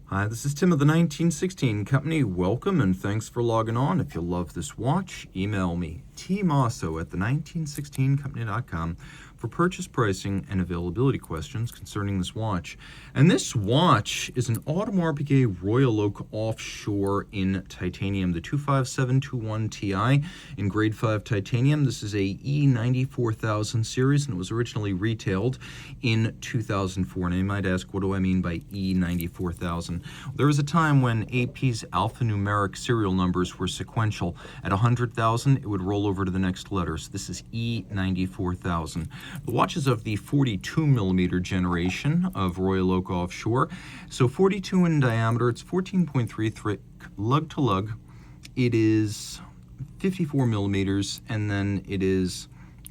Hi, this is Tim of the 1916 Company. Welcome and thanks for logging on. If you love this watch, email me, Team Mosso at the1916company.com for purchase pricing and availability questions concerning this watch. And this watch is an Audemars Piguet Royal Oak Offshore in titanium, the 25721TI in grade 5 titanium. This is a E94000 series and it was originally retailed in 2004. And you might ask, what do I mean by E94000? There was a time when AP's alphanumeric serial numbers were sequential. At 100,000, it would roll over to the next letter. So this is E94000. The watch is of the 42 millimeter generation of Royal Oak Offshore. So 42 in diameter, it's 14.3 thick, lug to lug. It is 54 millimeters, and then it is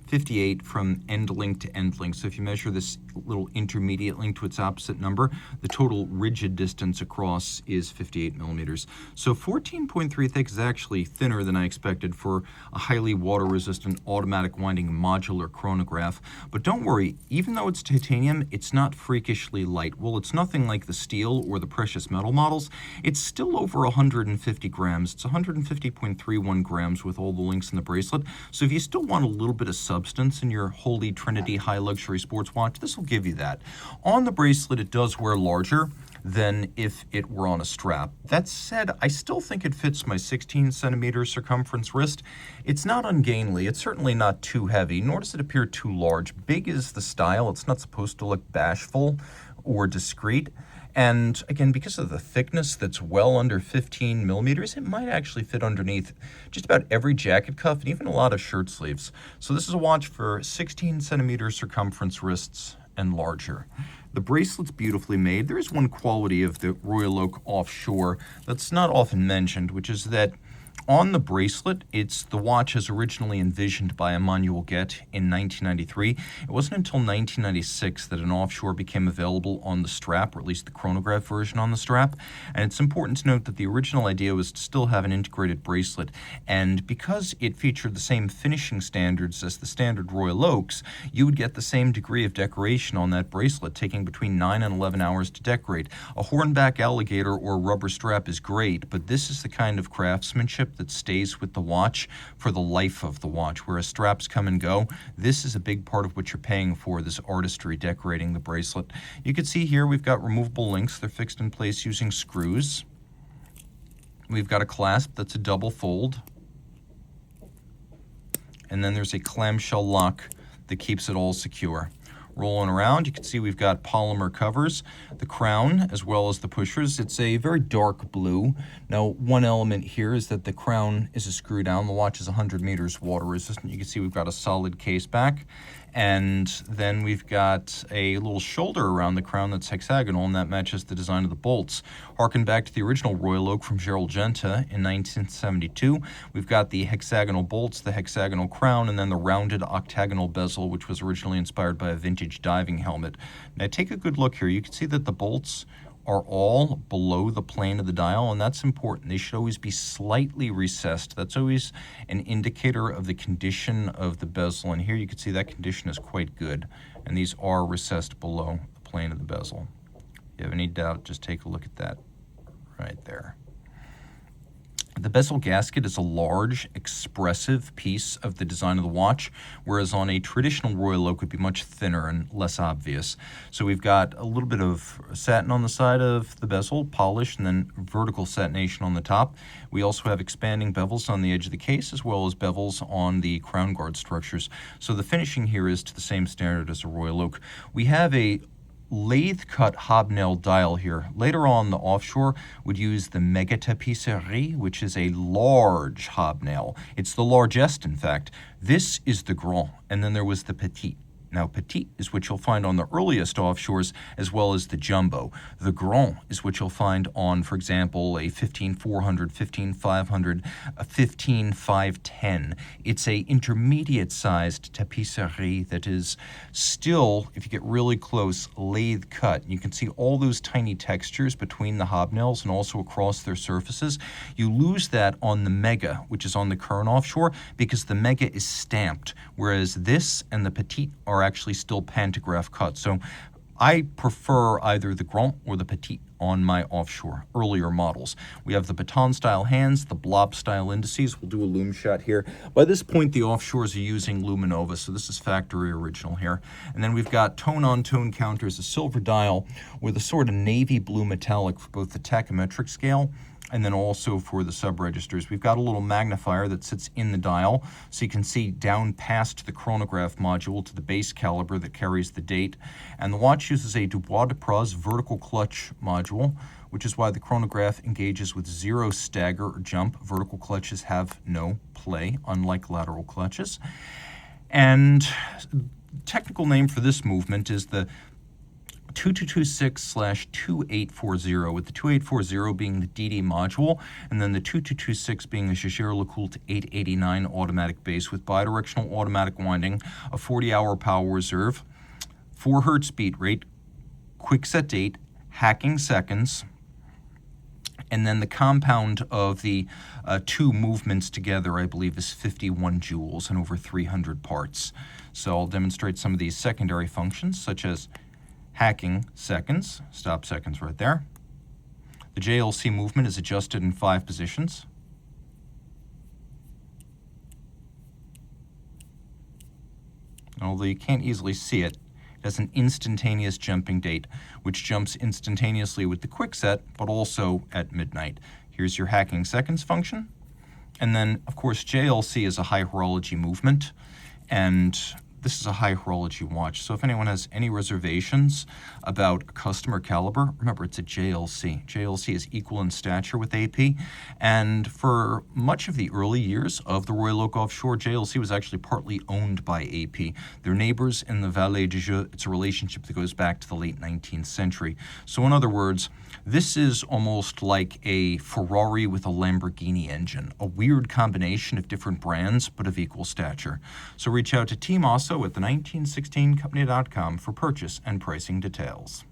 58 from end link to end link. So if you measure this little intermediate link to its opposite number, the total rigid distance across is 58 millimeters. So 14.3 thick is actually thinner than I expected for a highly water-resistant automatic winding modular chronograph. But don't worry, even though it's titanium, it's not freakishly light. Well, it's nothing like the steel or the precious metal models. It's still over 150 grams. It's 150.31 grams with all the links in the bracelet. So if you still want a little bit of substance in your Holy Trinity high luxury sports watch, this will give you that. On the bracelet, it does wear larger than if it were on a strap. That said, I still think it fits my 16 centimeter circumference wrist. It's not ungainly, it's certainly not too heavy, nor does it appear too large. Big is the style, it's not supposed to look bashful or discreet. And again, because of the thickness that's well under 15 millimeters, it might actually fit underneath just about every jacket cuff and even a lot of shirt sleeves. So this is a watch for 16 centimeter circumference wrists and larger. The bracelet's beautifully made. There is one quality of the Royal Oak Offshore that's not often mentioned, which is that on the bracelet, it's the watch as originally envisioned by Emmanuel Guet in 1993. It wasn't until 1996 that an offshore became available on the strap, or at least the chronograph version on the strap. And it's important to note that the original idea was to still have an integrated bracelet. And because it featured the same finishing standards as the standard Royal Oaks, you would get the same degree of decoration on that bracelet, taking between 9 and 11 hours to decorate. A hornback alligator or rubber strap is great, but this is the kind of craftsmanship that stays with the watch for the life of the watch, whereas straps come and go. This is a big part of what you're paying for, this artistry decorating the bracelet. You can see here we've got removable links. They're fixed in place using screws. We've got a clasp that's a double fold. And then there's a clamshell lock that keeps it all secure. Rolling around, you can see we've got polymer covers, the crown as well as the pushers. It's a very dark blue. Now, one element here is that the crown is a screw down. The watch is 100 meters water resistant. You can see we've got a solid case back. And then we've got a little shoulder around the crown that's hexagonal, and that matches the design of the bolts. Harken back to the original Royal Oak from Gerald Genta in 1972. We've got the hexagonal bolts, the hexagonal crown, and then the rounded octagonal bezel, which was originally inspired by a vintage diving helmet. Now take a good look here. You can see that the bolts are all below the plane of the dial, and that's important. They should always be slightly recessed. That's always an indicator of the condition of the bezel, and here you can see that condition is quite good, and these are recessed below the plane of the bezel. If you have any doubt, just take a look at that right there. The bezel gasket is a large, expressive piece of the design of the watch, whereas on a traditional Royal Oak it would be much thinner and less obvious. So we've got a little bit of satin on the side of the bezel, polished, and then vertical satination on the top. We also have expanding bevels on the edge of the case, as well as bevels on the crown guard structures. So the finishing here is to the same standard as a Royal Oak. We have a lathe-cut hobnail dial here. Later on, the Offshore would use the mega tapisserie, which is a large hobnail. It's the largest, in fact. This is the grand, and then there was the petite. Now, petite is what you'll find on the earliest offshores, as well as the jumbo. The grand is what you'll find on, for example, a 15400, 15500, a 15510. It's a intermediate-sized tapisserie that is still, if you get really close, lathe cut. You can see all those tiny textures between the hobnails and also across their surfaces. You lose that on the mega, which is on the current offshore, because the mega is stamped, whereas this and the petite are actually still pantograph cut. So I prefer either the grand or the petite on my Offshore earlier models. We have the baton style hands, the blob style indices. We'll do a loom shot here. By this point, the Offshores are using Luminova, so this is factory original here. And then we've got tone-on-tone counters, a silver dial with a sort of navy blue metallic for both the tachymetric scale and then also for the sub-registers. We've got a little magnifier that sits in the dial, so you can see down past the chronograph module to the base caliber that carries the date. And the watch uses a Dubois de Praz vertical clutch module, which is why the chronograph engages with 0 stagger or jump. Vertical clutches have no play, unlike lateral clutches. And technical name for this movement is the 2226/2840, with the 2840 being the DD module, and then the 2226 being the Jaeger-LeCoultre 889 automatic base with bidirectional automatic winding, a 40-hour power reserve, 4 Hertz beat rate, quick set date, hacking seconds, and then the compound of the two movements together, I believe, is 51 joules and over 300 parts. So I'll demonstrate some of these secondary functions, such as hacking seconds, stop seconds right there. The JLC movement is adjusted in 5 positions. Although you can't easily see it, it has an instantaneous jumping date, which jumps instantaneously with the quick set, but also at midnight. Here's your hacking seconds function. And then, of course, JLC is a high horology movement, and this is a high horology watch. So if anyone has any reservations about a customer caliber, remember it's a JLC. JLC is equal in stature with AP. And for much of the early years of the Royal Oak Offshore, JLC was actually partly owned by AP. They're neighbors in the Vallée du Jeu. It's a relationship that goes back to the late 19th century. So in other words, this is almost like a Ferrari with a Lamborghini engine, a weird combination of different brands, but of equal stature. So reach out to Team Mosso at the 1916company.com for purchase and pricing details.